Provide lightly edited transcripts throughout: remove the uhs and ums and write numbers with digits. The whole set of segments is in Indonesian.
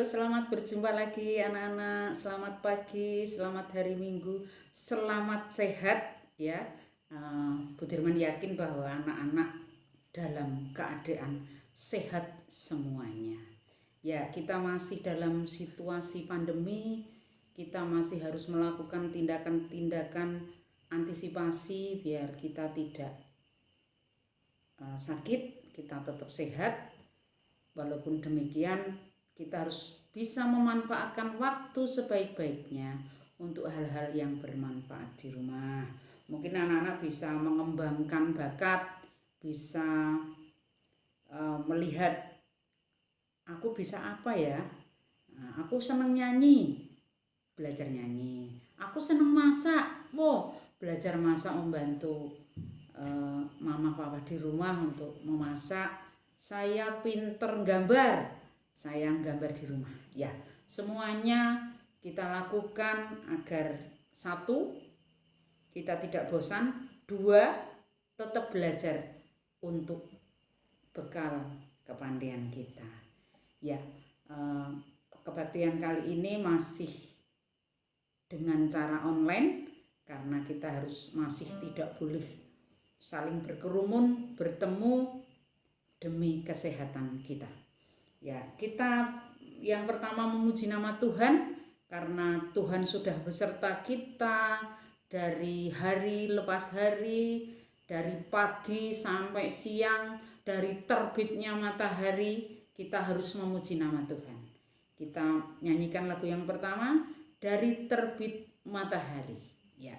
selamat berjumpa lagi anak-anak. Selamat pagi, selamat hari Minggu, selamat sehat ya. Bu Dirman yakin bahwa anak-anak dalam keadaan sehat semuanya. Ya, kita masih dalam situasi pandemi, kita masih harus melakukan tindakan-tindakan antisipasi biar kita tidak sakit, kita tetap sehat. Walaupun demikian, kita harus bisa memanfaatkan waktu sebaik-baiknya untuk hal-hal yang bermanfaat di rumah. Mungkin anak-anak bisa mengembangkan bakat, bisa melihat aku bisa apa ya. Aku senang nyanyi, belajar nyanyi. Aku senang masak, belajar masak, membantu mama papa di rumah untuk memasak. Saya pinter gambar, saya gambar di rumah. Ya, semuanya kita lakukan agar satu, kita tidak bosan, dua, tetap belajar untuk bekal kepandaian kita. Ya, kebaktian kali ini masih dengan cara online karena kita harus masih tidak boleh saling berkerumun, bertemu demi kesehatan kita. Ya, kita yang pertama memuji nama Tuhan karena Tuhan sudah beserta kita dari hari lepas hari, dari pagi sampai siang, dari terbitnya matahari, kita harus memuji nama Tuhan. Kita nyanyikan lagu yang pertama, Dari Terbit Matahari. Ya.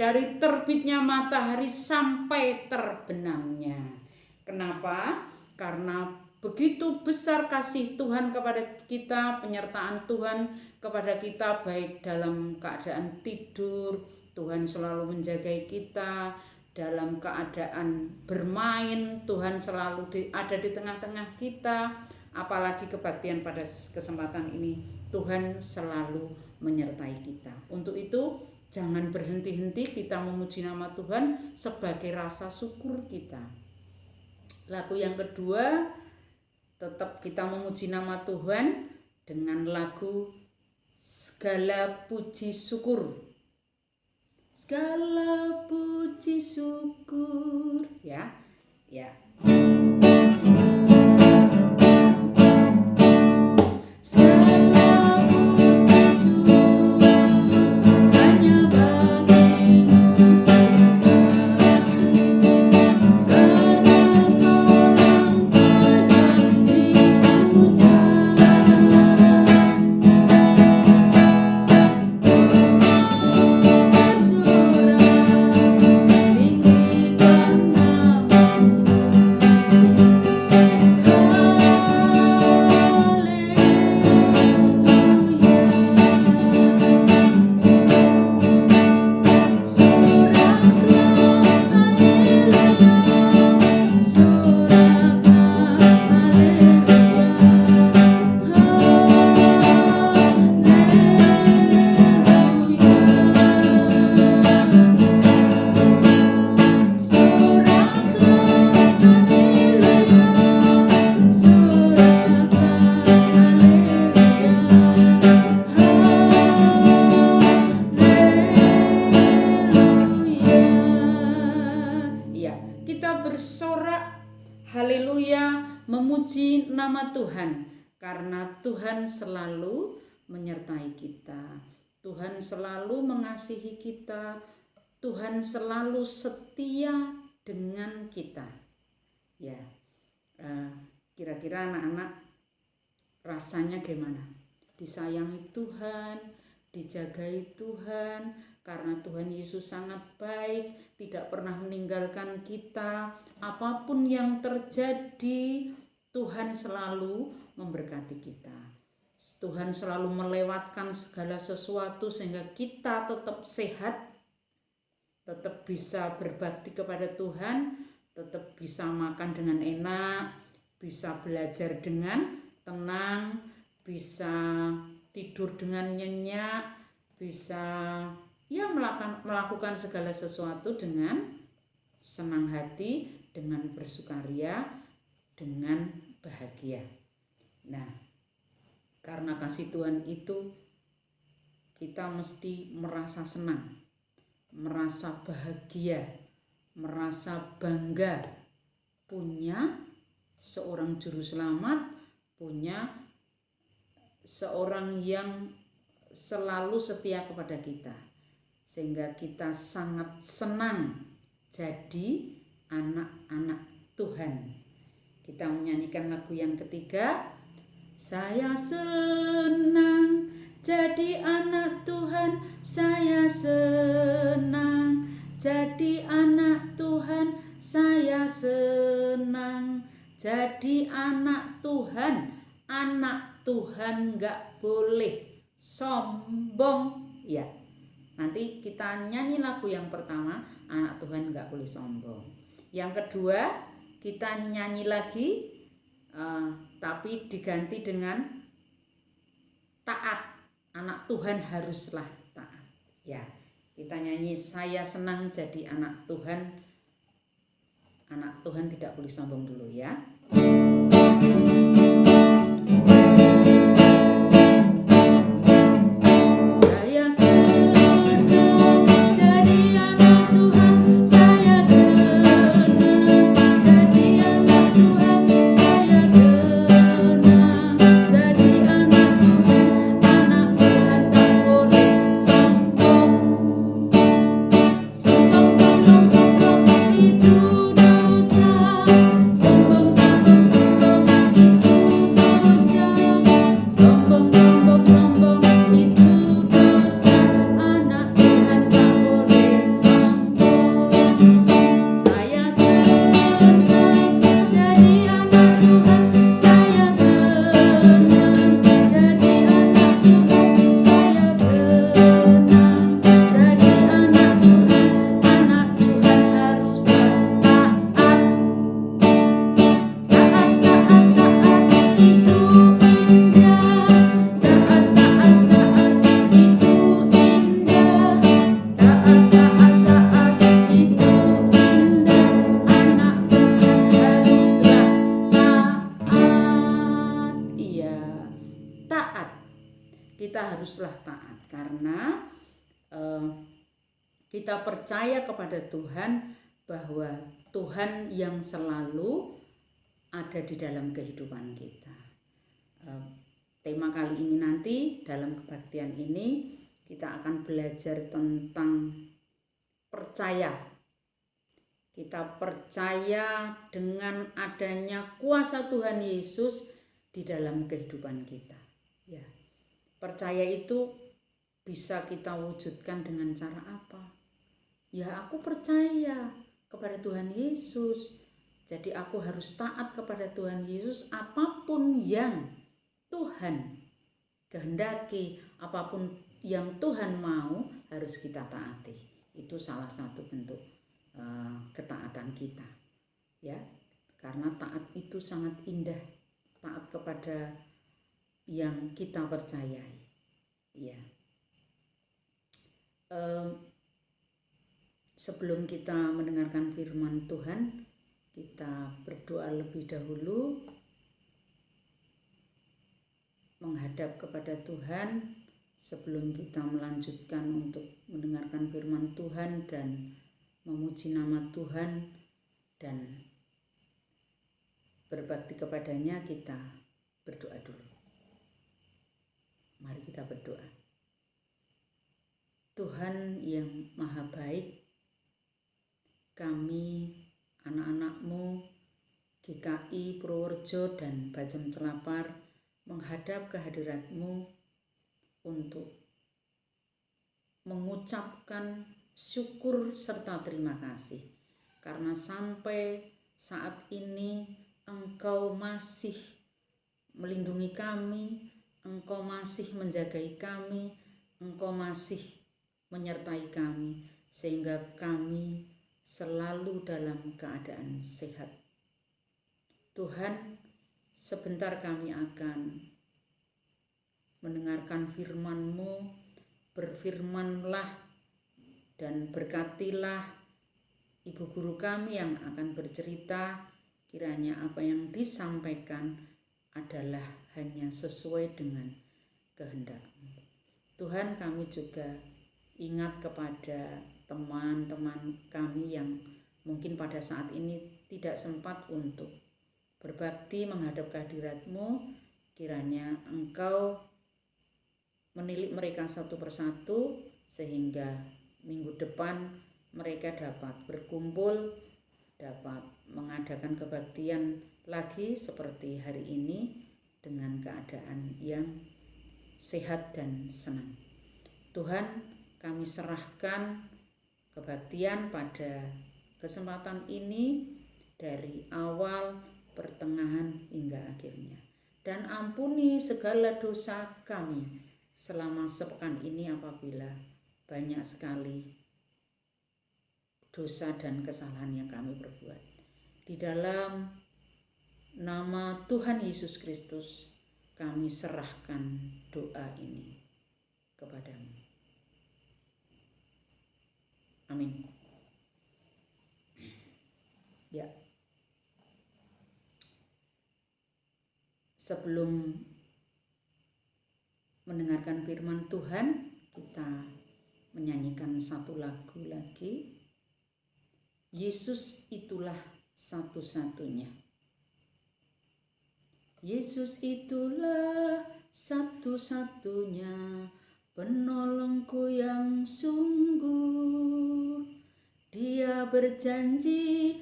Dari terbitnya matahari sampai terbenamnya. Kenapa? Karena begitu besar kasih Tuhan kepada kita, penyertaan Tuhan kepada kita, baik dalam keadaan tidur, Tuhan selalu menjaga kita, dalam keadaan bermain, Tuhan selalu ada di tengah-tengah kita, apalagi kebaktian pada kesempatan ini, Tuhan selalu menyertai kita. Untuk itu, jangan berhenti-henti kita memuji nama Tuhan sebagai rasa syukur kita. Lagu yang kedua, tetap kita memuji nama Tuhan dengan lagu Segala Puji Syukur. Segala puji syukur, ya. memuji nama Tuhan karena Tuhan selalu menyertai kita. Tuhan selalu mengasihi kita. Tuhan selalu setia dengan kita. Ya, kira-kira anak-anak rasanya gimana? Disayangi Tuhan, dijagai Tuhan, karena Tuhan Yesus sangat baik, tidak pernah meninggalkan kita. Apapun yang terjadi, Tuhan selalu memberkati kita. Tuhan selalu melewatkan segala sesuatu sehingga kita tetap sehat, tetap bisa berbakti kepada Tuhan, tetap bisa makan dengan enak, bisa belajar dengan tenang, bisa tidur dengan nyenyak, bisa ya melakukan segala sesuatu dengan senang hati, dengan bersukaria, dengan bahagia. Nah, karena kasih Tuhan itu kita mesti merasa senang, merasa bahagia, merasa bangga punya seorang juru selamat, punya seorang yang selalu setia kepada kita, sehingga kita sangat senang jadi anak-anak Tuhan. Kita menyanyikan lagu yang ketiga. Saya senang jadi anak Tuhan, saya senang jadi anak Tuhan, saya senang jadi anak Tuhan. Anak Tuhan gak boleh sombong. Ya, nanti kita nyanyi lagu yang pertama, anak Tuhan gak boleh sombong. Yang kedua, kita nyanyi lagi, tapi diganti dengan taat. Anak Tuhan haruslah taat. Ya, kita nyanyi saya senang jadi anak Tuhan. Anak Tuhan tidak boleh sombong dulu ya. Kita haruslah taat karena kita percaya kepada Tuhan bahwa Tuhan yang selalu ada di dalam kehidupan kita. Tema kali ini nanti dalam kebaktian ini kita akan belajar tentang percaya. Kita percaya dengan adanya kuasa Tuhan Yesus di dalam kehidupan kita. Ya. Percaya itu bisa kita wujudkan dengan cara apa? Ya, aku percaya kepada Tuhan Yesus. Jadi aku harus taat kepada Tuhan Yesus apapun yang Tuhan kehendaki, apapun yang Tuhan mau harus kita taati. Itu salah satu bentuk ketaatan kita. Ya, karena taat itu sangat indah. Taat kepada yang kita percayai. Ya. Sebelum kita mendengarkan firman Tuhan, kita berdoa lebih dahulu, menghadap kepada Tuhan sebelum kita melanjutkan untuk mendengarkan firman Tuhan dan memuji nama Tuhan dan berbakti kepadanya, kita berdoa dulu. Mari kita berdoa. Tuhan yang maha baik, kami anak-anak-Mu GKI Purworejo dan Bajem Celapar menghadap kehadirat-Mu untuk mengucapkan syukur serta terima kasih karena sampai saat ini Engkau masih melindungi kami, Engkau masih menjagai kami, Engkau masih menyertai kami sehingga kami selalu dalam keadaan sehat. Tuhan, sebentar kami akan mendengarkan firman-Mu. Berfirmanlah dan berkatilah ibu guru kami yang akan bercerita, kiranya apa yang disampaikan adalah hanya sesuai dengan kehendak-Mu. Tuhan, kami juga ingat kepada teman-teman kami yang mungkin pada saat ini tidak sempat untuk berbakti menghadap kehadirat-Mu. Kiranya Engkau menilik mereka satu persatu sehingga minggu depan mereka dapat berkumpul, dapat mengadakan kebaktian lagi seperti hari ini dengan keadaan yang sehat dan senang. Tuhan, kami serahkan kebaktian pada kesempatan ini dari awal, pertengahan hingga akhirnya. Dan ampuni segala dosa kami selama sepekan ini apabila banyak sekali dosa dan kesalahan yang kami perbuat. Di dalam nama Tuhan Yesus Kristus kami serahkan doa ini kepadamu. Amin. Ya. Sebelum mendengarkan firman Tuhan, kita menyanyikan satu lagu lagi. Yesus itulah satu-satunya. Yesus itulah satu-satunya penolongku yang sungguh. Dia berjanji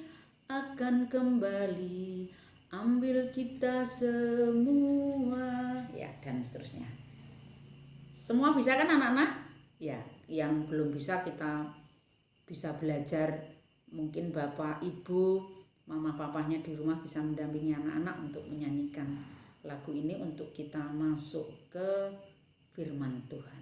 akan kembali ambil kita semua. Ya, dan seterusnya. Semua bisa kan anak-anak? Ya, yang belum bisa kita bisa belajar. Mungkin bapak, ibu, mama, papahnya di rumah bisa mendampingi anak-anak untuk menyanyikan lagu ini untuk kita masuk ke firman Tuhan.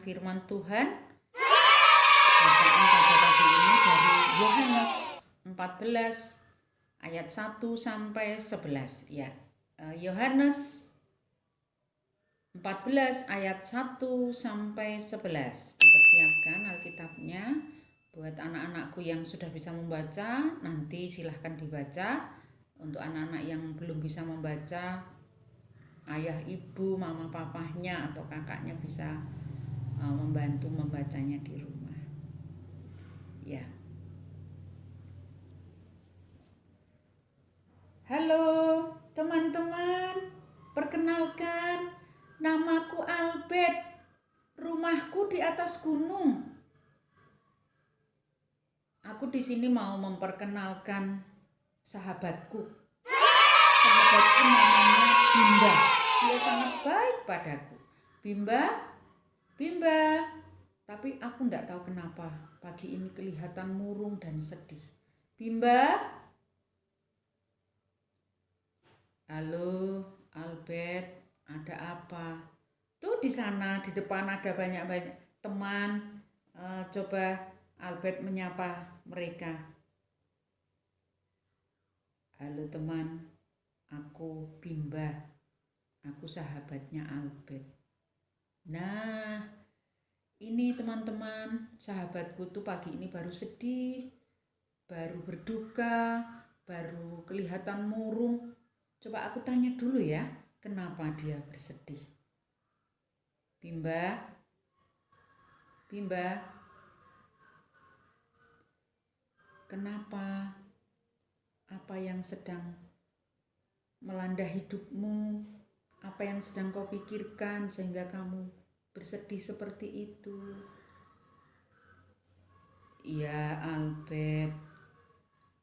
Firman Tuhan bacaan pada pagi ini dari Yohanes 14 ayat 1 sampai 11 ya. Yohanes 14 ayat 1 sampai 11. Dipersiapkan Alkitabnya buat anak-anakku yang sudah bisa membaca, nanti silahkan dibaca. Untuk anak-anak yang belum bisa membaca, ayah, ibu, mama, papahnya atau kakaknya bisa membantu membacanya di rumah. Ya. Halo teman-teman, perkenalkan, namaku Albert. Rumahku di atas gunung. Aku di sini mau memperkenalkan sahabatku. Sahabatku namanya Bimba. Dia sangat baik padaku. Bimba, Bimba. Tapi aku tidak tahu kenapa pagi ini kelihatan murung dan sedih. Bimba. Halo, Albert. Ada apa? Tuh di sana di depan ada banyak-banyak teman. Coba Albert menyapa mereka. Halo teman, aku Bimba. Aku sahabatnya Albert. Nah, ini teman-teman, sahabatku tuh pagi ini baru sedih, baru berduka, baru kelihatan murung. Coba aku tanya dulu ya, kenapa dia bersedih. Bimba, Bimba, kenapa? Apa yang sedang melanda hidupmu? Apa yang sedang kau pikirkan sehingga kamu bersedih seperti itu? Ya Albert,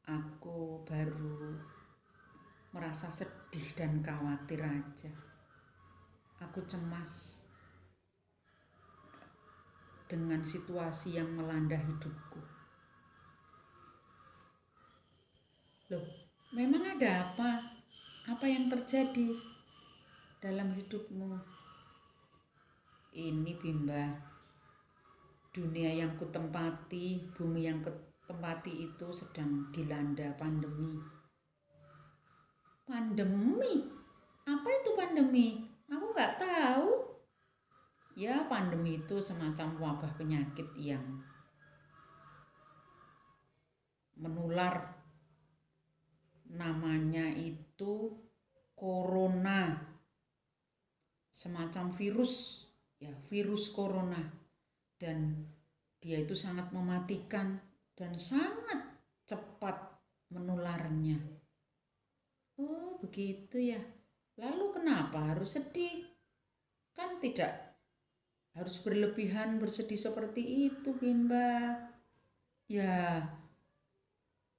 aku baru merasa sedih dan khawatir aja. Aku cemas dengan situasi yang melanda hidupku. Loh, memang ada apa? Apa yang terjadi dalam hidupmu? Ini Bimba, dunia yang kutempati, bumi yang kutempati itu sedang dilanda pandemi. Pandemi? Apa itu pandemi? Aku nggak tahu. Ya, pandemi itu semacam wabah penyakit yang menular. Namanya itu corona. Semacam virus, ya, virus corona. Dan dia itu sangat mematikan dan sangat cepat menularnya. Oh, begitu ya. Lalu kenapa harus sedih? Kan tidak harus berlebihan bersedih seperti itu, Bimba. Ya,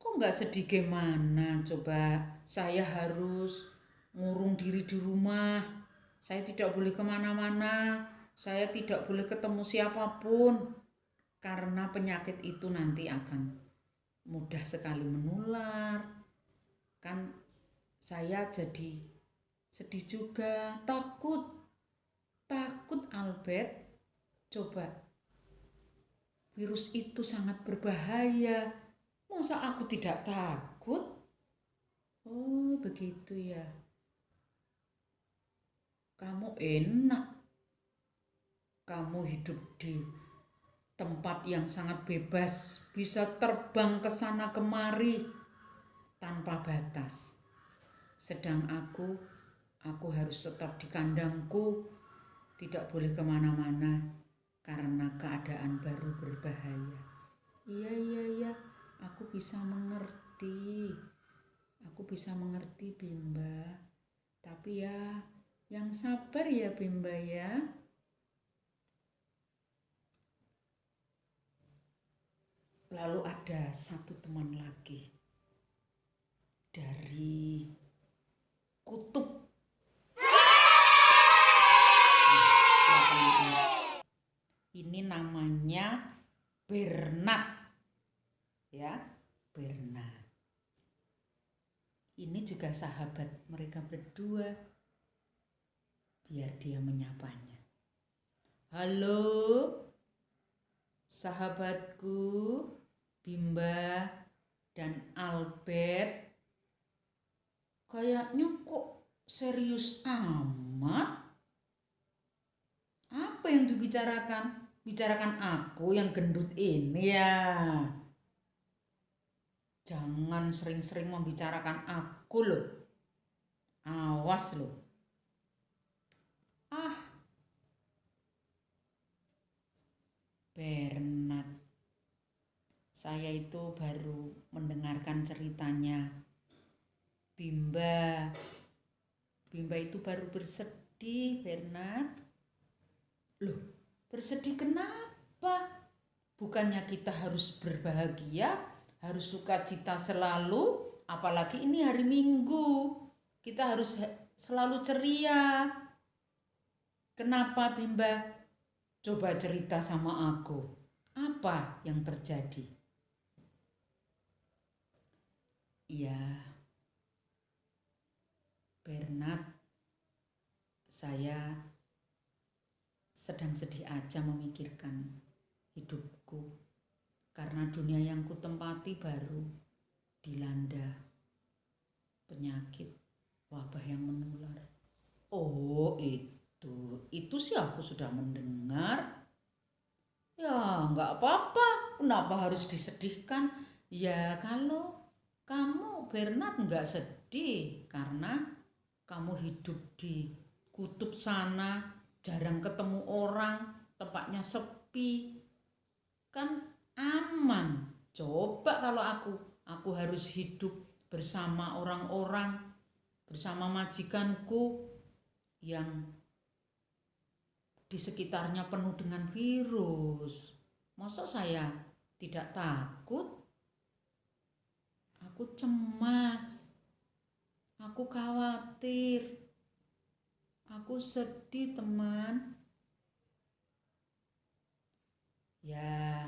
kok nggak sedih gimana? Coba saya harus ngurung diri di rumah. Saya tidak boleh kemana-mana. Saya tidak boleh ketemu siapapun. Karena penyakit itu nanti akan mudah sekali menular. Kan saya jadi sedih juga, takut Albert. Coba, virus itu sangat berbahaya. Masa aku tidak takut? Oh, begitu ya. Kamu enak. Kamu hidup di tempat yang sangat bebas, bisa terbang ke sana kemari tanpa batas. Sedang aku harus tetap di kandangku, tidak boleh kemana-mana karena keadaan baru berbahaya. Iya, aku bisa mengerti. Aku bisa mengerti Bimba. Tapi ya, yang sabar ya Bimba ya. Lalu ada satu teman lagi dari kutub. Ini namanya Bernard. Ya, Bernard. Ini juga sahabat mereka berdua. Biar dia menyapanya. Halo, sahabatku Bimba dan Albert. Kayaknya kok serius amat? Apa yang dibicarakan? Bicarakan aku yang gendut ini ya. Jangan sering-sering membicarakan aku loh. Awas loh. Bernard. Saya itu baru mendengarkan ceritanya. Bimba. Bimba itu baru bersedih, Bernard. Loh, bersedih kenapa? Bukannya kita harus berbahagia, harus sukacita selalu, apalagi ini hari Minggu. Kita harus selalu ceria. Kenapa, Bimba? Coba cerita sama aku. Apa yang terjadi? Iya, Bernard, saya sedang sedih aja memikirkan hidupku. Karena dunia yang kutempati baru dilanda penyakit wabah yang menular. Oh, itu sih aku sudah mendengar. Ya, nggak apa-apa. Kenapa harus disedihkan? Ya, kalau kamu, Bernard, nggak sedih karena kamu hidup di kutub sana, jarang ketemu orang, tempatnya sepi, kan aman. Coba kalau aku harus hidup bersama orang-orang, bersama majikanku yang di sekitarnya penuh dengan virus. Masa saya tidak takut? Aku cemas, aku khawatir, aku sedih, teman. Ya,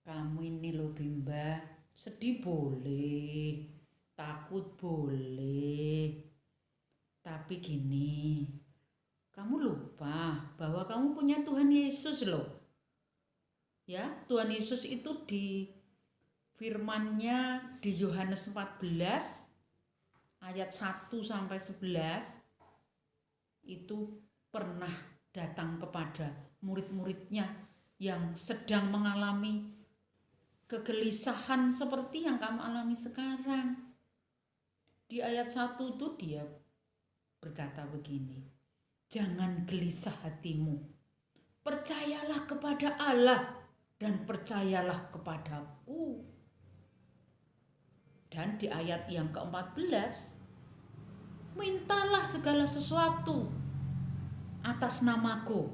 kamu ini loh, Bimba, sedih boleh, takut boleh, tapi gini, kamu lupa bahwa kamu punya Tuhan Yesus loh. Ya, Tuhan Yesus itu di firman-Nya di Yohanes 14 ayat 1 sampai 11 itu pernah datang kepada murid-muridnya yang sedang mengalami kegelisahan seperti yang kamu alami sekarang. Di ayat 1 itu dia berkata begini, jangan gelisah hatimu, percayalah kepada Allah dan percayalah kepadaku. Dan di ayat yang ke-14, mintalah segala sesuatu atas namaku,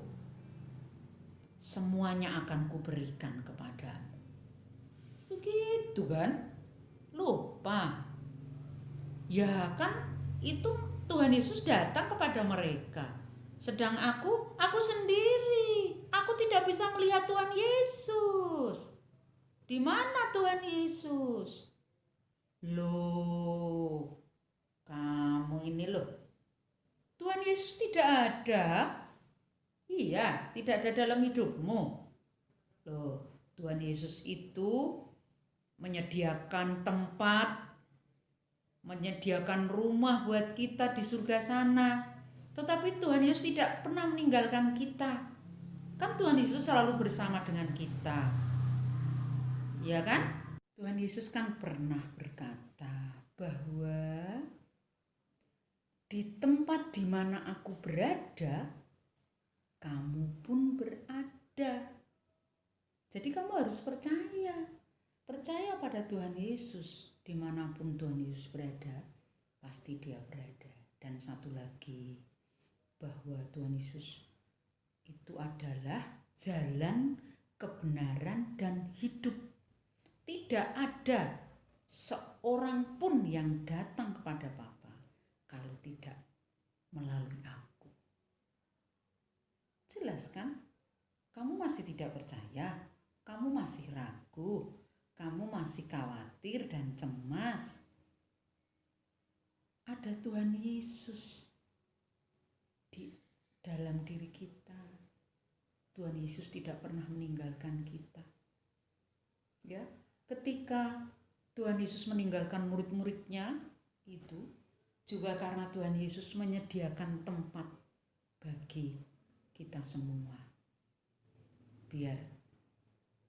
semuanya akan kuberikan kepadamu. Begitu kan? Lupa. Ya kan, itu Tuhan Yesus datang kepada mereka. Sedang aku sendiri. Aku tidak bisa melihat Tuhan Yesus. Di mana Tuhan Yesus? Loh, kamu ini loh. Tuhan Yesus tidak ada. Iya, tidak ada dalam hidupmu. Loh, Tuhan Yesus itu menyediakan tempat, menyediakan rumah buat kita di surga sana. Tetapi Tuhan Yesus tidak pernah meninggalkan kita. Kan Tuhan Yesus selalu bersama dengan kita. Ya kan? Tuhan Yesus kan pernah berkata bahwa di tempat di mana aku berada, kamu pun berada. Jadi kamu harus percaya pada Tuhan Yesus. Dimanapun Tuhan Yesus berada, pasti dia berada. Dan satu lagi, bahwa Tuhan Yesus itu adalah jalan, kebenaran, dan hidup. Tidak ada seorang pun yang datang kepada Bapa kalau tidak melalui aku. Jelas kan? Kamu masih tidak percaya, kamu masih ragu, kamu masih khawatir dan cemas. Ada Tuhan Yesus di dalam diri kita. Tuhan Yesus tidak pernah meninggalkan kita. Ya, ketika Tuhan Yesus meninggalkan murid-muridnya itu juga karena Tuhan Yesus menyediakan tempat bagi kita semua. Biar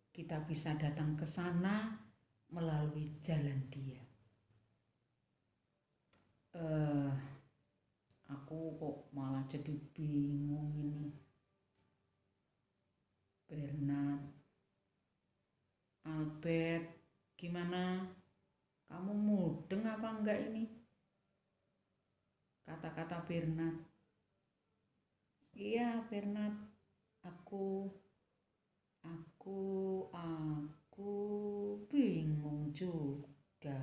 kita bisa datang ke sana melalui jalan Dia. Aku kok malah jadi bingung ini. Bernard, Albert, gimana Kamu mudeng apa enggak ini? Kata-kata Bernard. Iya, Bernard. Aku bingung juga.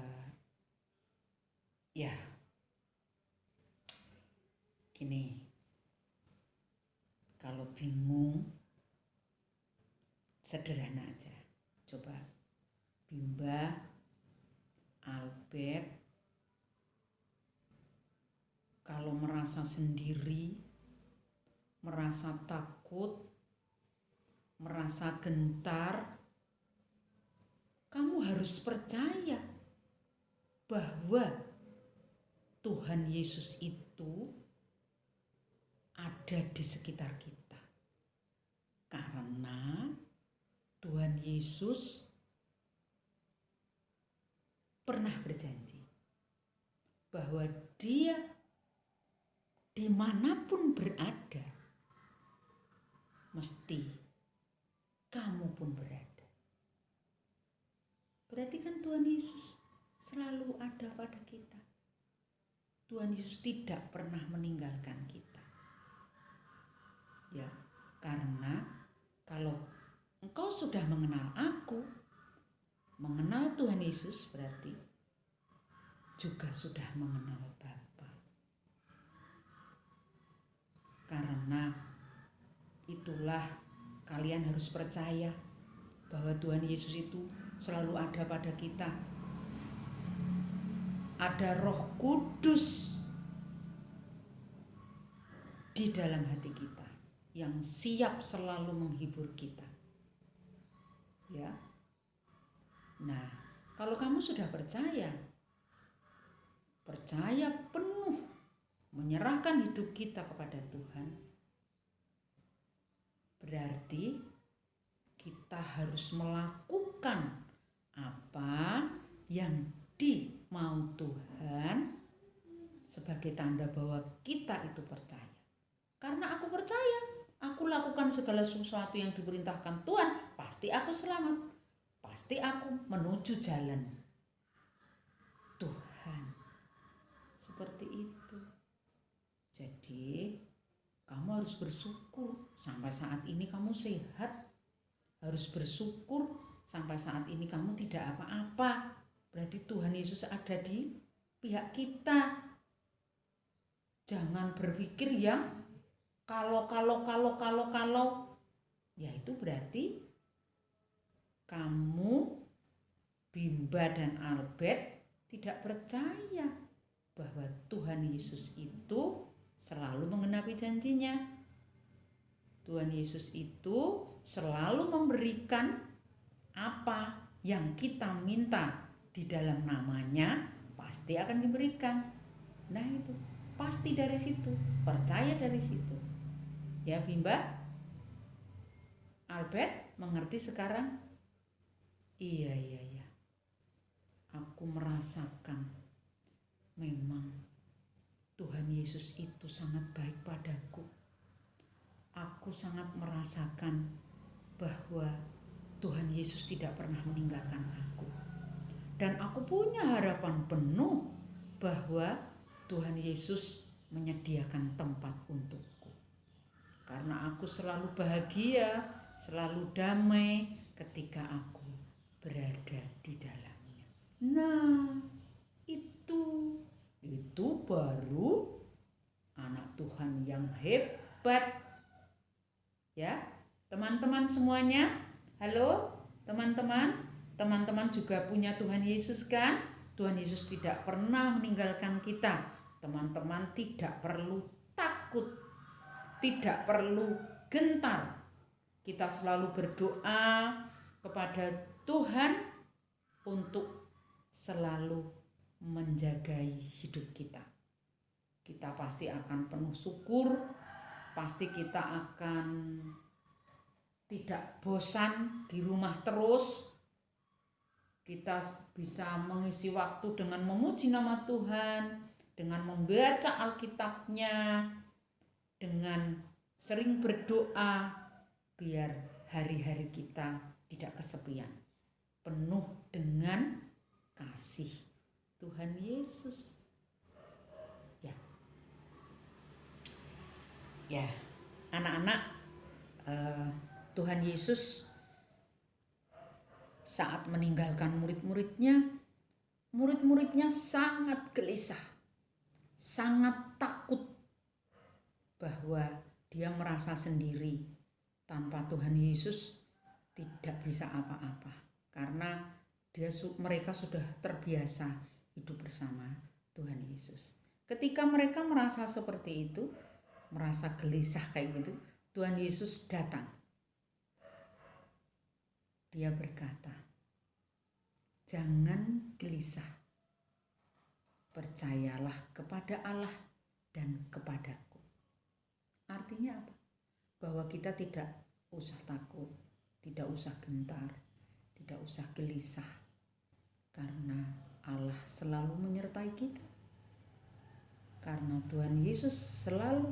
Ya. Gini. Kalau bingung sederhana aja. Coba Bimba, Albert, kalau merasa sendiri, merasa takut, merasa gentar, kamu harus percaya bahwa Tuhan Yesus itu ada di sekitar kita. Karena Tuhan Yesus pernah berjanji bahwa Dia dimanapun berada, mesti kamu pun berada. Berarti kan Tuhan Yesus selalu ada pada kita. Tuhan Yesus tidak pernah meninggalkan kita. Ya, karena kalau engkau sudah mengenal aku, mengenal Tuhan Yesus berarti juga sudah mengenal Bapa. Karena itulah kalian harus percaya bahwa Tuhan Yesus itu selalu ada pada kita. Ada Roh Kudus di dalam hati kita yang siap selalu menghibur kita. Ya. Nah, kalau kamu sudah percaya penuh, menyerahkan hidup kita kepada Tuhan, berarti kita harus melakukan apa yang dimau Tuhan sebagai tanda bahwa kita itu percaya. Karena aku percaya, aku lakukan segala sesuatu yang diperintahkan Tuhan, pasti aku selamat. Pasti aku menuju jalan Tuhan. Seperti itu. Jadi, kamu harus bersyukur sampai saat ini kamu sehat. Harus bersyukur sampai saat ini kamu tidak apa-apa. Berarti Tuhan Yesus ada di pihak kita. Jangan berpikir yang kalau. Ya itu berarti kamu, Bimba dan Albert tidak percaya bahwa Tuhan Yesus itu selalu menggenapi janjinya. Tuhan Yesus itu selalu memberikan apa yang kita minta di dalam namanya, pasti akan diberikan. Nah itu pasti dari situ, percaya dari situ. Ya Bimba, Albert mengerti sekarang? Iya. Aku merasakan memang Tuhan Yesus itu sangat baik padaku. Aku sangat merasakan bahwa Tuhan Yesus tidak pernah meninggalkan aku. Dan aku punya harapan penuh bahwa Tuhan Yesus menyediakan tempat untukku. Karena aku selalu bahagia, selalu damai ketika aku berada di dalamnya. Nah, itu baru anak Tuhan yang hebat. Ya, teman-teman semuanya. Halo, teman-teman juga punya Tuhan Yesus kan? Tuhan Yesus tidak pernah meninggalkan kita. Teman-teman tidak perlu takut, tidak perlu gentar. Kita selalu berdoa kepada Tuhan untuk selalu menjagai hidup kita. Kita pasti akan penuh syukur, pasti kita akan tidak bosan di rumah terus. Kita bisa mengisi waktu dengan memuji nama Tuhan, dengan membaca Alkitabnya, dengan sering berdoa, biar hari-hari kita tidak kesepian, penuh dengan kasih, Tuhan Yesus. Ya, anak-anak, Tuhan Yesus saat meninggalkan murid-muridnya sangat gelisah, sangat takut bahwa dia merasa sendiri tanpa Tuhan Yesus tidak bisa apa-apa, karena mereka sudah terbiasa hidup bersama Tuhan Yesus. Ketika mereka merasa seperti itu, merasa gelisah kayak gitu, Tuhan Yesus datang. Dia berkata, jangan gelisah, percayalah kepada Allah dan kepadaku. Artinya apa? Bahwa kita tidak usah takut, tidak usah gentar, tidak usah gelisah, karena Allah selalu menyertai kita. Karena Tuhan Yesus selalu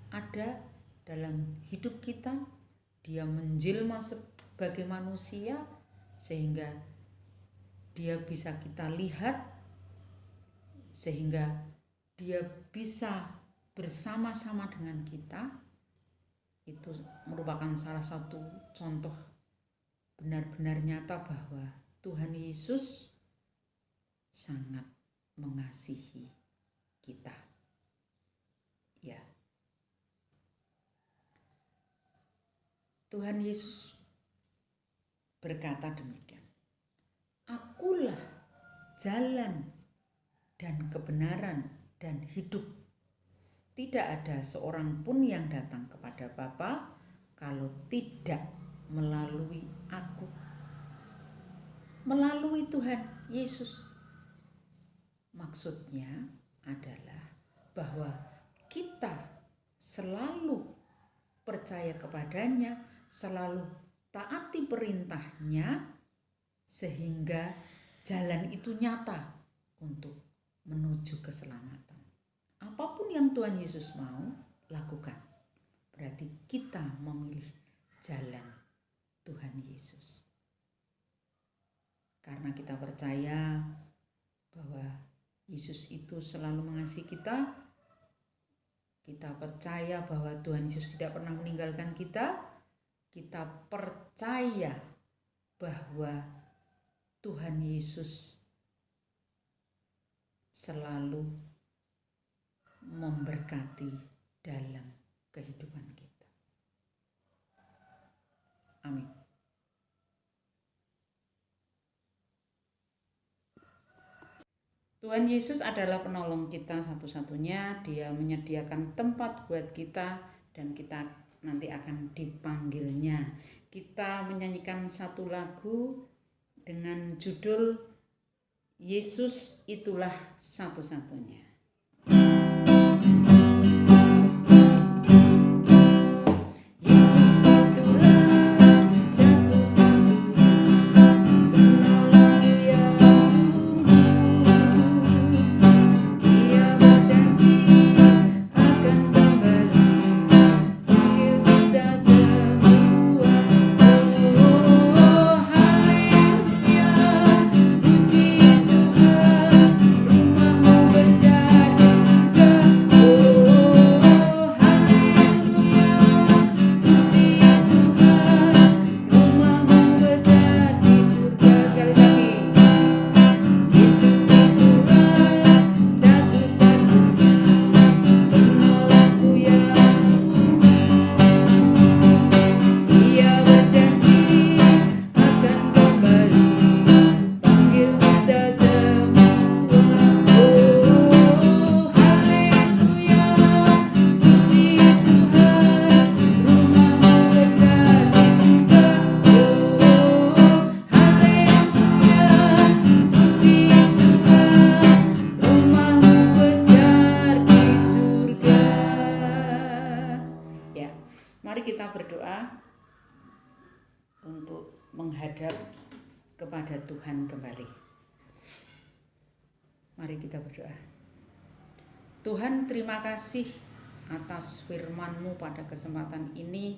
ada dalam hidup kita. Dia menjelma sebagai manusia sehingga dia bisa kita lihat, sehingga dia bisa bersama-sama dengan kita. Itu merupakan salah satu contoh benar-benar nyata bahwa Tuhan Yesus sangat mengasihi kita. Ya. Tuhan Yesus berkata demikian. Akulah jalan dan kebenaran dan hidup. Tidak ada seorang pun yang datang kepada Bapa kalau tidak melalui aku. Melalui Tuhan Yesus. Maksudnya adalah bahwa kita selalu percaya kepadanya, selalu taati perintahnya, sehingga jalan itu nyata untuk menuju keselamatan. Apapun yang Tuhan Yesus mau lakukan, berarti kita memilih jalan Tuhan Yesus. Karena kita percaya bahwa Yesus itu selalu mengasihi kita, kita percaya bahwa Tuhan Yesus tidak pernah meninggalkan kita, kita percaya bahwa Tuhan Yesus selalu memberkati dalam kehidupan kita. Amin. Tuhan Yesus adalah penolong kita satu-satunya. Dia menyediakan tempat buat kita dan kita nanti akan dipanggilnya. Kita menyanyikan satu lagu dengan judul Yesus Itulah Satu-satunya. Mari kita berdoa untuk menghadap kepada Tuhan kembali. Mari kita berdoa. Tuhan, terima kasih atas firman-Mu pada kesempatan ini.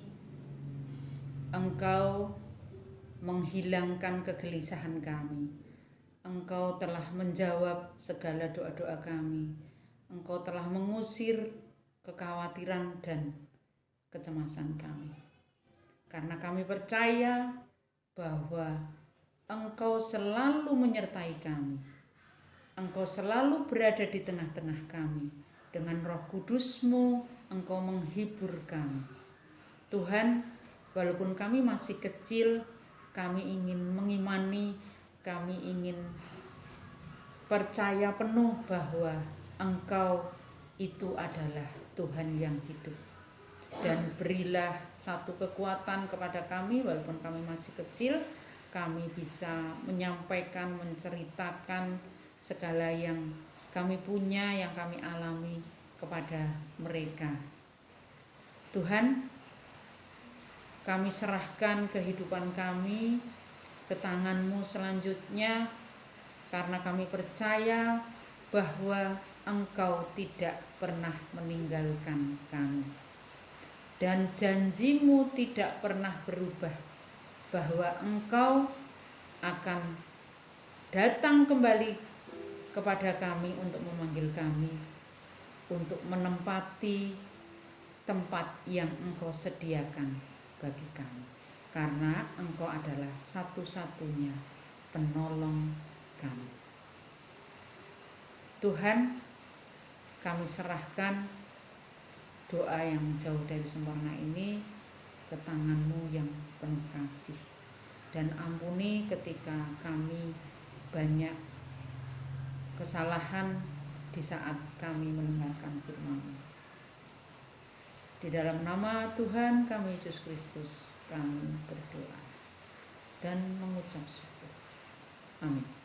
Engkau menghilangkan kegelisahan kami. Engkau telah menjawab segala doa-doa kami. Engkau telah mengusir kekhawatiran dan kecemasan kami. Karena kami percaya bahwa Engkau selalu menyertai kami. Engkau selalu berada di tengah-tengah kami. Dengan Roh Kudus-Mu, Engkau menghibur kami. Tuhan, walaupun kami masih kecil, kami ingin mengimani, kami ingin percaya penuh bahwa Engkau itu adalah Tuhan yang hidup. Dan berilah satu kekuatan kepada kami, walaupun kami masih kecil, kami bisa menyampaikan, menceritakan segala yang kami punya, yang kami alami kepada mereka. Tuhan, kami serahkan kehidupan kami ke tangan-Mu selanjutnya, karena kami percaya bahwa Engkau tidak pernah meninggalkan kami. Dan janji-Mu tidak pernah berubah, bahwa Engkau akan datang kembali kepada kami untuk memanggil kami, untuk menempati tempat yang Engkau sediakan bagi kami. Karena Engkau adalah satu-satunya penolong kami. Tuhan, kami serahkan doa yang jauh dari sempurna ini ke tangan-Mu yang penuh kasih. Dan ampuni ketika kami banyak kesalahan di saat kami mendengarkan firman-Mu. Di dalam nama Tuhan kami Yesus Kristus kami berdoa dan mengucap syukur. Amin.